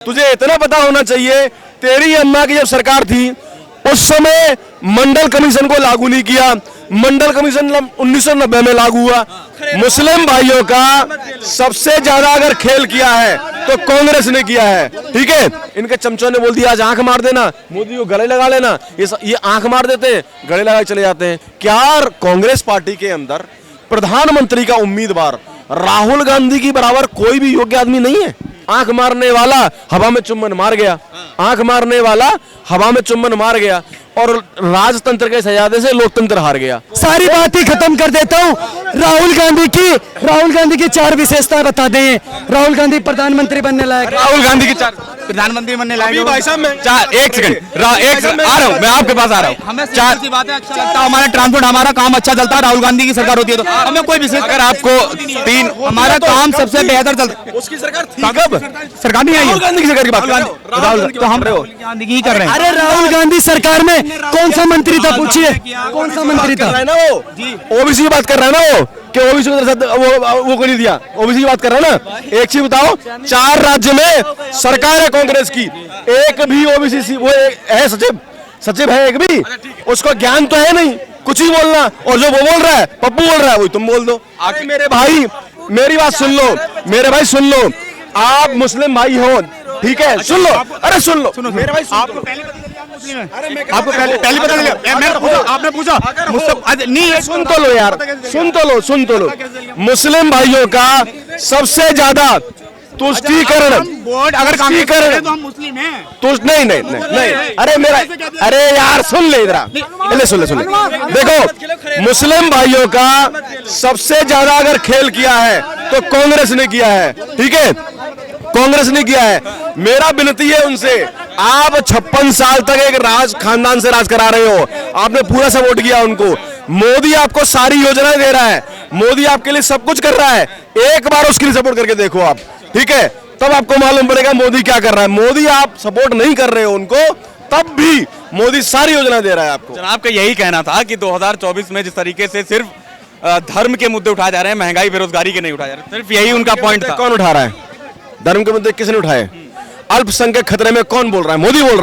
तुझे इतना पता होना चाहिए, तेरी अम्मा की जब सरकार थी उस समय मंडल कमीशन को लागू नहीं किया। मंडल कमीशन 1990 में लागू हुआ। मुस्लिम भाइयों का सबसे ज्यादा अगर खेल किया है तो कांग्रेस ने किया है। ठीक है, इनके चमचों ने बोल दिया आज आंख मार देना, मोदी को गले लगा लेना। ये आंख मार देते हैं, गले लगा चले जाते हैं। क्या कांग्रेस पार्टी के अंदर प्रधानमंत्री का उम्मीदवार राहुल गांधी की बराबर कोई भी योग्य आदमी नहीं है? आंख मारने वाला हवा में चुम्बन मार गया, आंख मारने वाला हवा में चुम्बन मार गया और राजतंत्र के सजादे से लोकतंत्र हार गया। सारी बात ही खत्म कर देता हूँ। राहुल गांधी की 4 विशेषता बता दें। राहुल गांधी प्रधानमंत्री बनने लायक। राहुल गांधी की 4 प्रधानमंत्री बनने लायक। भाई साहब मैं एक सेकंड आ रहा हूँ, मैं आपके पास आ रहा हूँ। हमें 4 बातें अच्छा लगता है, हमारा ट्रांसपोर्ट हमारा काम अच्छा चलता है। राहुल गांधी की सरकार होती है तो हमें कोई विशेष, अगर आपको 3 हमारा काम सबसे बेहतर चलता है। उसकी सरकार थी कब? सरकार नहीं आई। राहुल गांधी की सरकार की बात कर रहे हो? तो हम राहुल गांधी की कर रहे हैं। अरे राहुल गांधी सरकार में कौन सा मंत्री था? पूछिए कौन सा मंत्री था? ना वो ओबीसी की बात कर रहा है ना, वो कि ओबीसी वो को नहीं दिया। ओबीसी की बात कर रहा है ना। एक चीज बताओ, 4 राज्य में सरकार है कांग्रेस की, एक भी ओबीसी वो है सचिव है एक भी? उसको ज्ञान तो है नहीं, कुछ ही बोलना। और जो वो बोल रहा है, पप्पू बोल रहा है, वही तुम बोल दो। आगे मेरे भाई मेरी बात सुन लो, मेरे भाई सुन लो। आप मुस्लिम भाई हो, ठीक है, सुन लो। अरे सुन लो मेरे भाई, आपको पहले पता चला? मैं पूछा, आपने पूछा मुझसे नहीं। सुन तो लो यार, सुन तो लो। मुस्लिम भाइयों का सबसे ज्यादा तुष्टीकरण बोर्ड अगर कांग्रेस तो हम मुस्लिम हैं। नहीं। अरे यार सुन ले, इधर सुन ले। देखो, मुस्लिम भाइयों का सबसे ज्यादा अगर खेल किया है तो कांग्रेस ने किया है। ठीक है, कांग्रेस ने किया है। मेरा विनती है उनसे, आप 56 साल तक एक खानदान से राज करा रहे हो, आपने पूरा सपोर्ट किया उनको। मोदी आपको सारी योजनाएं दे रहा है, मोदी आपके लिए सब कुछ कर रहा है। एक बार उसके लिए सपोर्ट करके देखो आप, ठीक है, तब आपको मालूम पड़ेगा मोदी क्या कर रहा है। मोदी आप सपोर्ट नहीं कर रहे हो उनको, तब भी मोदी सारी योजना दे रहा है आपको। जनाब का यही कहना था कि 2024 में जिस तरीके से सिर्फ धर्म के मुद्दे उठाए जा रहे हैं, महंगाई बेरोजगारी के नहीं उठाए जा रहे, सिर्फ यही उनका पॉइंट था। कौन उठा रहा है धर्म के मुद्दे? किसने उठाए? अल्पसंख्यक खतरे में कौन बोल रहा है? मोदी बोल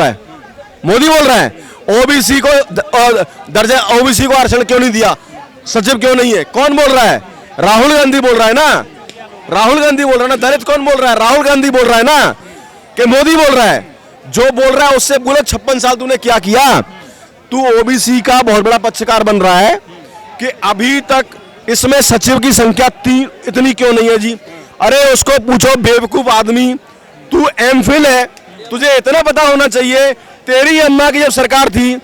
रहा है। ओबीसी को दर्जा, ओबीसी को आरक्षण क्यों नहीं दिया? सचिव क्यों नहीं है? कौन बोल रहा है? राहुल गांधी बोल रहा है ना। दलित कौन बोल रहा है? राहुल गांधी बोल रहा है ना, कि मोदी बोल रहा है? जो बोल रहा है उससे बोलो 56 साल तूने क्या किया? तू ओबीसी का बहुत बड़ा पक्षकार बन रहा है कि अभी तक इसमें सचिव की संख्या इतनी क्यों नहीं है जी? अरे उसको पूछो, बेवकूफ आदमी, तू एमफिल है, तुझे इतना पता होना चाहिए, तेरी अम्मा की जब सरकार थी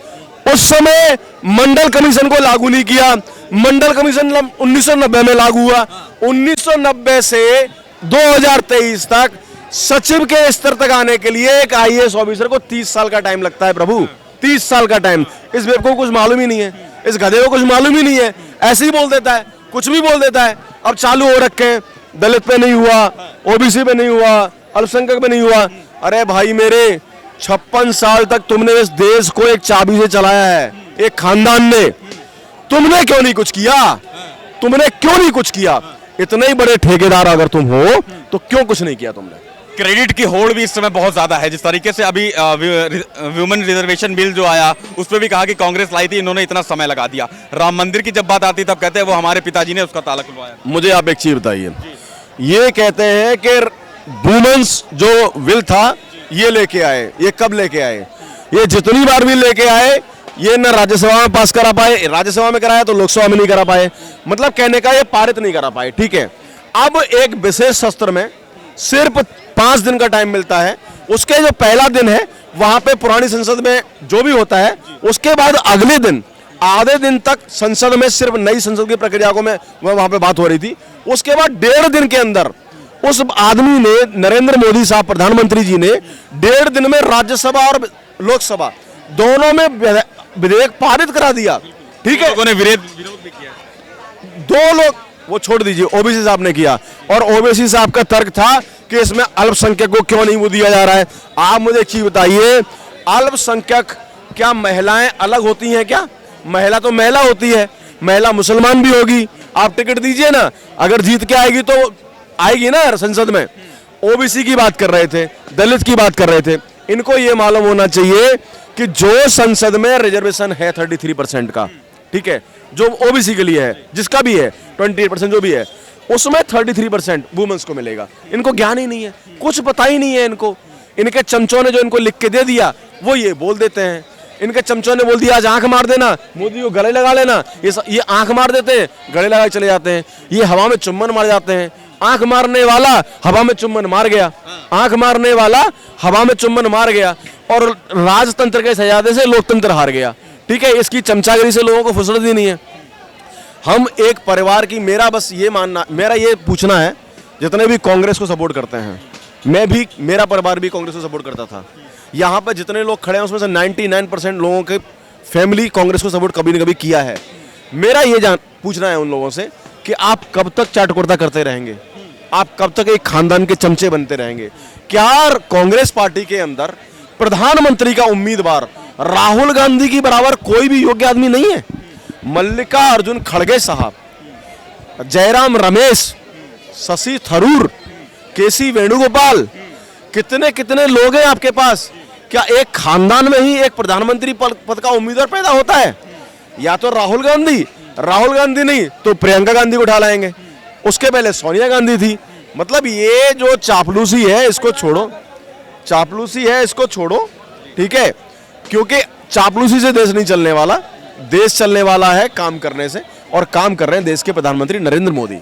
उस समय मंडल कमीशन को लागू नहीं किया। मंडल कमीशन 1990 में लागू हुआ। 1990 से 2023 तक सचिव के स्तर तक आने के लिए एक आईएएस ऑफिसर को 30 साल का टाइम लगता है प्रभु, 30 साल का टाइम। इस बेवकूफ को कुछ मालूम ही नहीं है, इस गधे को कुछ मालूम ही नहीं है, ऐसे ही बोल देता है, कुछ भी बोल देता है। अब चालू हो रखे, दलित पे नहीं हुआ, ओबीसी पे नहीं हुआ, अल्पसंख्यक पे नहीं हुआ। अरे भाई मेरे, 56 साल तक तुमने इस देश को एक चाबी से चलाया है, एक खानदान ने। तुमने क्यों नहीं कुछ किया? इतने ही बड़े ठेकेदार अगर तुम हो तो क्यों कुछ नहीं किया तुमने? क्रेडिट की होड़ भी इस समय बहुत ज्यादा है। जिस तरीके से अभी वुमेन रिजर्वेशन बिल जो आया, उस पर भी कहा कि कांग्रेस लाई थी, इन्होंने इतना समय लगा दिया। राम मंदिर की जब बात आती तब कहते हैं वो हमारे पिताजी ने उसका ताला खुलवाया। मुझे आप एक चीज बताइए, ये कहते हैं कि वुमेन्स जो बिल था ये लेके आए, ये कब लेके आए? ये जितनी बार भी लेके आए, ये न राज्यसभा में पास करा पाए, राज्यसभा में कराया तो लोकसभा में नहीं करा पाए। मतलब कहने का ये पारित नहीं करा पाए। ठीक है, अब एक विशेष सत्र में सिर्फ 5 दिन का टाइम मिलता है। उसके जो पहला दिन है वहां पे पुरानी संसद में जो भी होता है, उसके बाद अगले दिन आधे दिन तक संसद में सिर्फ नई संसद की प्रक्रिया को में वहां पे बात हो रही थी। उसके बाद 1.5 दिन के अंदर उस आदमी ने, नरेंद्र मोदी साहब प्रधानमंत्री जी ने 1.5 दिन में राज्यसभा और लोकसभा दोनों में विधेयक पारित करा दिया। ठीक है, लोगों ने विरोध भी किया। 2 लोग, वो छोड़ दीजिए, ओबीसी साहब ने किया। और ओबीसी साहब का तर्क था कि इसमें अल्पसंख्यक को क्यों नहीं वो दिया जा रहा है। आप मुझे एक चीज बताइए, अल्पसंख्यक क्या महिलाएं अलग होती हैं क्या? महिला तो महिला होती है, महिला मुसलमान भी होगी। आप टिकट दीजिए ना, अगर जीत के आएगी तो आएगी ना संसद में। ओबीसी की बात कर रहे थे, दलित की बात कर रहे थे। इनको ये मालूम होना चाहिए कि जो संसद में रिजर्वेशन है 33% का, ठीक है, जो ओबीसी के लिए है, जिसका भी है 28% जो भी है, उसमें 33% वुमेन्स को मिलेगा। इनको ज्ञान ही नहीं है, कुछ पता ही नहीं है इनको। इनके चमचों ने जो इनको लिख के दे दिया वो ये बोल देते हैं। इनके चमचों ने बोल दिया आज आंख मार देना, मोदी को गले लगा लेना, ये आंख मार देते हैं, गले लगा के चले जाते हैं। ये हवा में चुम्बन मार जाते हैं। आंख मारने वाला हवा में चुम्बन मार गया, आंख मारने वाला हवा में चुम्बन मार गया, और राजतंत्र के सजादे से लोकतंत्र हार गया। ठीक है, इसकी चमचागिरी से लोगों को फुर्सत ही नहीं है। हम एक परिवार की, मेरा बस ये मानना, मेरा ये पूछना है, जितने भी कांग्रेस को सपोर्ट करते हैं, मैं भी, मेरा परिवार भी कांग्रेस को सपोर्ट करता था। यहाँ पर जितने लोग खड़े हैं उसमें से 99% लोगों के फैमिली कांग्रेस को सपोर्ट कभी न कभी किया है। मेरा ये पूछना है उन लोगों से कि आप कब तक चाटकुर्ता करते रहेंगे? आप कब तक एक खानदान के चमचे बनते रहेंगे? क्या कांग्रेस पार्टी के अंदर प्रधानमंत्री का उम्मीदवार राहुल गांधी की बराबर कोई भी योग्य आदमी नहीं है? मल्लिकार्जुन खड़गे साहब, जयराम रमेश, शशि थरूर, केसी वेणुगोपाल, कितने कितने लोग हैं आपके पास। क्या एक खानदान में ही एक प्रधानमंत्री पद का उम्मीदवार पैदा होता है? या तो राहुल गांधी नहीं तो प्रियंका गांधी को उठा लाएंगे। उसके पहले सोनिया गांधी थी। मतलब ये जो चापलूसी है इसको छोड़ो, चापलूसी है इसको छोड़ो, ठीक है, क्योंकि चापलूसी से देश नहीं चलने वाला, देश चलने वाला है काम करने से, और काम कर रहे हैं देश के प्रधानमंत्री नरेंद्र मोदी।